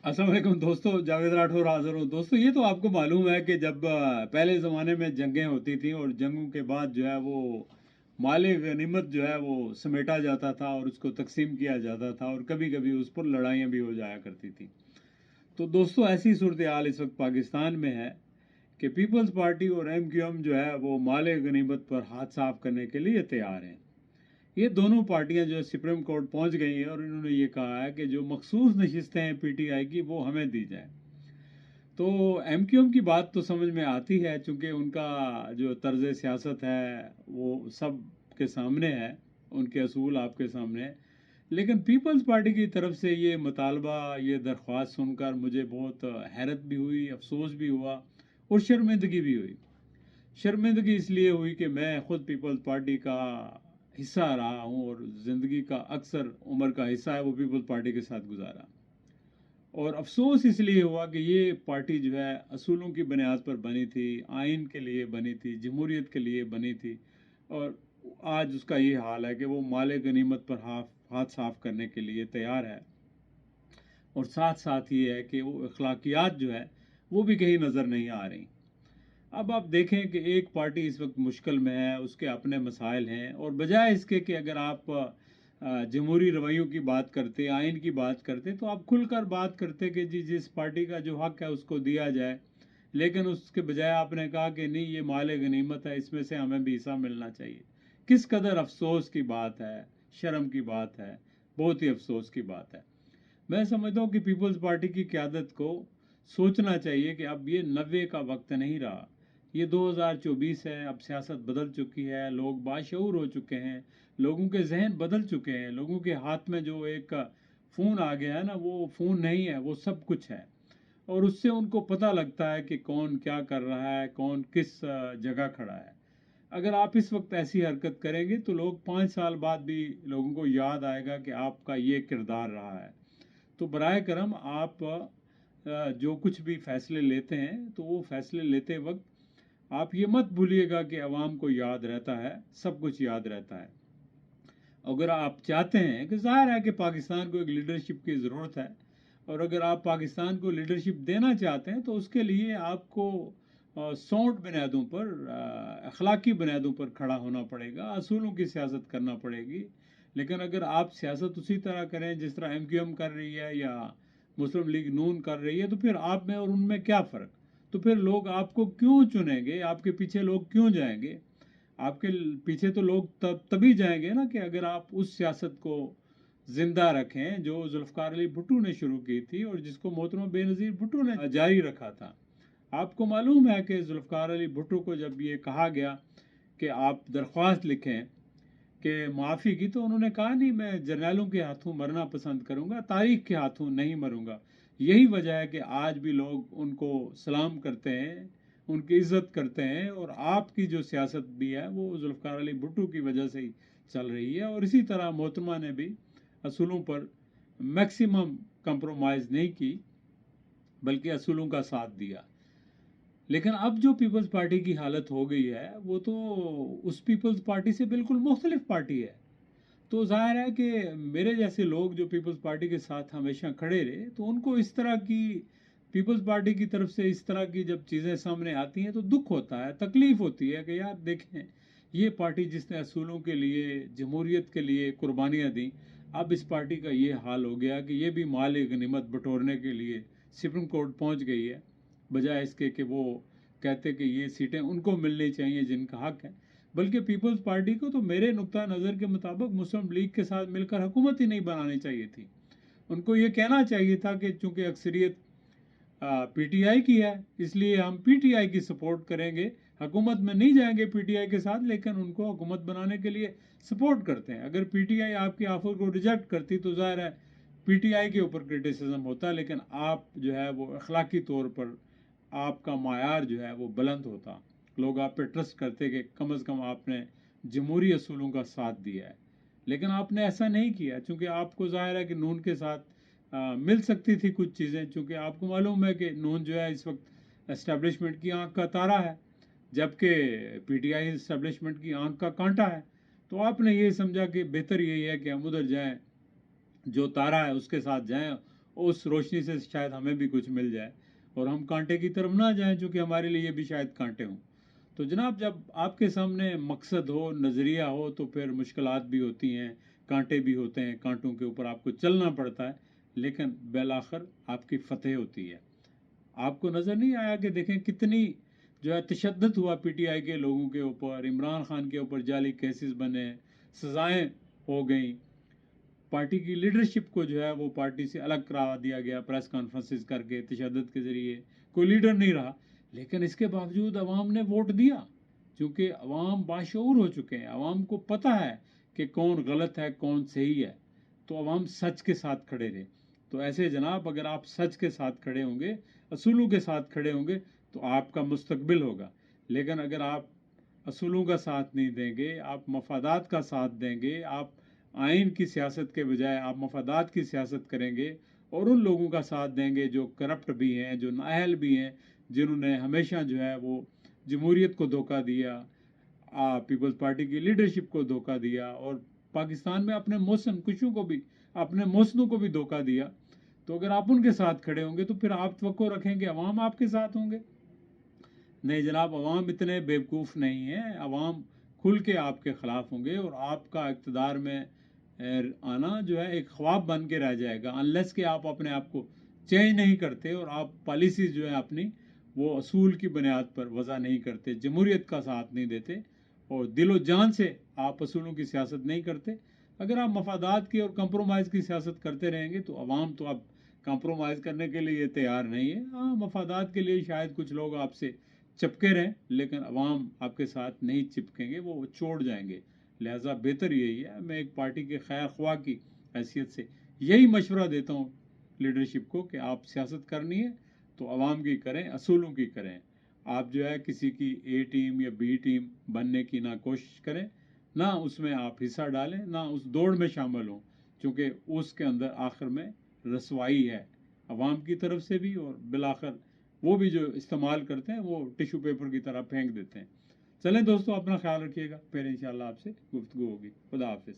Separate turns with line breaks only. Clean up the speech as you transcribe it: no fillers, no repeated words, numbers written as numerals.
अस्सलाम वालेकुम दोस्तों, जावेद राठौर हाज़िर हूँ। दोस्तों, ये तो आपको मालूम है कि जब पहले ज़माने में जंगें होती थीं और जंगों के बाद जो है वो माल गनीमत जो है वो समेटा जाता था और उसको तकसीम किया जाता था और कभी-कभी उस पर लड़ाइयाँ भी हो जाया करती थी। तो दोस्तों, ऐसी सूरत हाल इस वक्त पाकिस्तान में है कि पीपल्स पार्टी और एमक्यूएम जो है वो माल गनीमत पर हाथ साफ करने के लिए तैयार हैं। ये दोनों पार्टियां जो है सुप्रीम कोर्ट पहुंच गई हैं और इन्होंने ये कहा है कि जो मखसूस नशिस्तें हैं पीटीआई की वो हमें दी जाए। तो एमक्यूएम की बात तो समझ में आती है, चूंकि उनका जो तर्ज सियासत है वो सब के सामने है, उनके असूल आपके सामने है। लेकिन पीपल्स पार्टी की तरफ से ये मुतालबा, ये दरख्वास्त सुनकर मुझे बहुत हैरत भी हुई, अफसोस भी हुआ और शर्मिंदगी भी हुई। शर्मिंदगी इसलिए हुई कि मैं खुद पीपल्स पार्टी का हिस्सा रहा हूँ और ज़िंदगी का अक्सर उम्र का हिस्सा है वो पीपल्स पार्टी के साथ गुजारा। और अफसोस इसलिए हुआ कि ये पार्टी जो है असूलों की बुनियाद पर बनी थी, आइन के लिए बनी थी, जमहूरियत के लिए बनी थी, और आज उसका ये हाल है कि वो माल गनीमत पर हाथ साफ करने के लिए तैयार है। और साथ साथ ये है कि वो अखलाकियात जो है वो भी कहीं नज़र नहीं आ रही। अब आप देखें कि एक पार्टी इस वक्त मुश्किल में है, उसके अपने मसाइल हैं, और बजाय इसके कि अगर आप जमहूरी रवैयों की बात करते, आइन की बात करते, तो आप खुलकर बात करते कि जी जिस पार्टी का जो हक है उसको दिया जाए। लेकिन उसके बजाय आपने कहा कि नहीं, ये माल गनीमत है, इसमें से हमें भी हिस्सा मिलना चाहिए। किस कदर अफसोस की बात है, शर्म की बात है, बहुत ही अफसोस की बात है। मैं समझता हूँ कि पीपल्स पार्टी की क़यादत को सोचना चाहिए कि अब ये 90 का वक्त नहीं रहा, ये 2024 है। अब सियासत बदल चुकी है, लोग बाशऊर हो चुके हैं, लोगों के जहन बदल चुके हैं, लोगों के हाथ में जो एक फ़ोन आ गया है ना, वो फ़ोन नहीं है, वो सब कुछ है। और उससे उनको पता लगता है कि कौन क्या कर रहा है, कौन किस जगह खड़ा है। अगर आप इस वक्त ऐसी हरकत करेंगे तो लोग 5 साल बाद भी लोगों को याद आएगा कि आपका ये किरदार रहा है। तो बराए करम आप जो कुछ भी फैसले लेते हैं तो वो फैसले लेते वक्त आप ये मत भूलिएगा कि अवाम को याद रहता है, सब कुछ याद रहता है। अगर आप चाहते हैं कि ज़ाहिर है कि पाकिस्तान को एक लीडरशिप की ज़रूरत है, और अगर आप पाकिस्तान को लीडरशिप देना चाहते हैं तो उसके लिए आपको सौंठ बुनियादों पर, अखलाकी बुनियादों पर खड़ा होना पड़ेगा, असूलों की सियासत करना पड़ेगी। लेकिन अगर आप सियासत उसी तरह करें जिस तरह एमक्यूएम कर रही है या मुस्लिम लीग नून कर रही है, तो फिर आप में और उनमें क्या फ़र्क? तो फिर लोग आपको क्यों चुनेंगे, आपके पीछे लोग क्यों जाएंगे? आपके पीछे तो लोग तभी जाएंगे ना कि अगर आप उस सियासत को जिंदा रखें जो जुल्फ़िकार अली भुट्टो ने शुरू की थी और जिसको मोहतरमा बेनज़ीर भुट्टो ने जारी रखा था। आपको मालूम है कि जुल्फ़िकार अली भुट्टो को जब ये कहा गया कि आप दरख्वास्त लिखें कि माफ़ी की, तो उन्होंने कहा नहीं, मैं जर्नैलों के हाथों मरना पसंद करूंगा, तारीख के हाथों नहीं मरूंगा। यही वजह है कि आज भी लोग उनको सलाम करते हैं, उनकी इज़्ज़त करते हैं, और आपकी जो सियासत भी है वो जुल्फ़िकार अली भुट्टो की वजह से ही चल रही है। और इसी तरह मोहतरमा ने भी असूलों पर मैक्सिमम कंप्रोमाइज़ नहीं की, बल्कि असूलों का साथ दिया। लेकिन अब जो पीपल्स पार्टी की हालत हो गई है वो तो उस पीपल्स पार्टी से बिल्कुल मुख्तलिफ पार्टी है। तो ज़ाहिर है कि मेरे जैसे लोग जो पीपल्स पार्टी के साथ हमेशा खड़े रहे, तो उनको इस तरह की पीपल्स पार्टी की तरफ से इस तरह की जब चीज़ें सामने आती हैं तो दुख होता है, तकलीफ़ होती है कि यार देखें, ये पार्टी जिसने असूलों के लिए, जमहूरियत के लिए कुर्बानियाँ दी, अब इस पार्टी का ये हाल हो गया कि ये भी माल गनीमत बटोरने के लिए सुप्रीम कोर्ट पहुंच गई है, बजाय इसके कि वो कहते कि ये सीटें उनको मिलनी चाहिए जिनका हक है। बल्कि पीपल्स पार्टी को तो मेरे नुक्ता नज़र के मुताबिक मुस्लिम लीग के साथ मिलकर हुकूमत ही नहीं बनानी चाहिए थी। उनको ये कहना चाहिए था कि चूंकि अक्सरियत पीटीआई की है, इसलिए हम पीटीआई की सपोर्ट करेंगे, हुकूमत में नहीं जाएंगे पीटीआई के साथ, लेकिन उनको हुकूमत बनाने के लिए सपोर्ट करते हैं। अगर पीटीआई आपकी ऑफर को रिजेक्ट करती तो ज़ाहिर है पीटीआई के ऊपर क्रिटिसिज्म होता, लेकिन आप जो है वो अखलाकी तौर पर आपका मायार जो है वो बुलंद होता, लोग आप पे ट्रस्ट करते कि कम अज़ कम आपने जमहूरी असूलों का साथ दिया है। लेकिन आपने ऐसा नहीं किया, चूँकि आपको ज़ाहिर है कि नून के साथ मिल सकती थी कुछ चीज़ें, चूँकि आपको मालूम है कि नून जो है इस वक्त एस्टेब्लिशमेंट की आंख का तारा है, जबकि पीटीआई एस्टेब्लिशमेंट की आंख का कांटा है। तो आपने ये समझा कि बेहतर यही है कि हम उधर जाएं, जो तारा है उसके साथ जाएं, उस रोशनी से शायद हमें भी कुछ मिल जाए और हम कांटे की तरफ ना जाएं, चूँकि हमारे लिए भी शायद कांटे हों। तो जनाब, जब आपके सामने मकसद हो, नज़रिया हो, तो फिर मुश्किलात भी होती हैं, कांटे भी होते हैं, कांटों के ऊपर आपको चलना पड़ता है, लेकिन बिलाखिर आपकी फतेह होती है। आपको नज़र नहीं आया कि देखें कितनी जो है तशद्दुद हुआ पीटीआई के लोगों के ऊपर, इमरान खान के ऊपर जाली केसेस बने, सज़ाएं हो गई, पार्टी की लीडरशिप को जो है वो पार्टी से अलग करा दिया गया प्रेस कॉन्फ्रेंसेस करके, तशद्दुद के ज़रिए, कोई लीडर नहीं रहा। लेकिन इसके बावजूद अवाम ने वोट दिया, क्योंकि अवाम बाशऊर हो चुके हैं, अवाम को पता है कि कौन गलत है कौन सही है, तो अवाम सच के साथ खड़े रहे। तो ऐसे जनाब, अगर आप सच के साथ खड़े होंगे, असूलों के साथ खड़े होंगे, तो आपका मुस्तकबिल होगा। लेकिन अगर आप असूलों का साथ नहीं देंगे, आप मफादात का साथ देंगे, आप आइन की सियासत के बजाय आप मफादात की सियासत करेंगे और उन लोगों का साथ देंगे जो करप्ट भी हैं, जो नाअहल भी हैं, जिन्होंने हमेशा जो है वो जमहूरियत को धोखा दिया, पीपल्स पार्टी की लीडरशिप को धोखा दिया, और पाकिस्तान में अपने मौसम कुशों को भी, अपने मौसमों को भी धोखा दिया, तो अगर आप उनके साथ खड़े होंगे तो फिर आप तवक्को रखेंगे अवाम आपके साथ होंगे। नहीं जनाब, अवाम इतने बेवकूफ़ नहीं है, अवाम खुल के आपके ख़िलाफ़ होंगे और आपका इक़्तिदार में आना जो है एक ख्वाब बन के रह जाएगा, अनलेस कि आप अपने आप को चेंज नहीं करते और आप पॉलिसीज़ जो है अपनी वो असूल की बुनियाद पर वज़ा नहीं करते, जमहूरियत का साथ नहीं देते और दिलो जान से आप असूलों की सियासत नहीं करते। अगर आप मफादात की और कंप्रोमाइज़ की सियासत करते रहेंगे तो अवाम तो अब कंप्रोमाइज़ करने के लिए तैयार नहीं है। हाँ, मफादात के लिए शायद कुछ लोग आपसे चिपके रहें, लेकिन अवाम आपके साथ नहीं चिपकेंगे, वो छोड़ जाएंगे। लिहाजा बेहतर यही है, मैं एक पार्टी के खैर ख्वाह की हैसियत से यही मशवरा देता हूँ लीडरशिप को कि आप सियासत करनी है तो अवाम की करें, असूलों की करें। आप जो है किसी की ए टीम या बी टीम बनने की ना कोशिश करें, ना उसमें आप हिस्सा डालें, ना उस दौड़ में शामिल हों, क्योंकि उसके अंदर आखिर में रसवाई है अवाम की तरफ से भी, और बिलाखिर वो भी जो इस्तेमाल करते हैं वो टिश्यू पेपर की तरह फेंक देते हैं। चलें दोस्तों, अपना ख्याल रखिएगा, फिर इंशाल्लाह आपसे गुफ्तगू होगी। खुदा हाफिज़।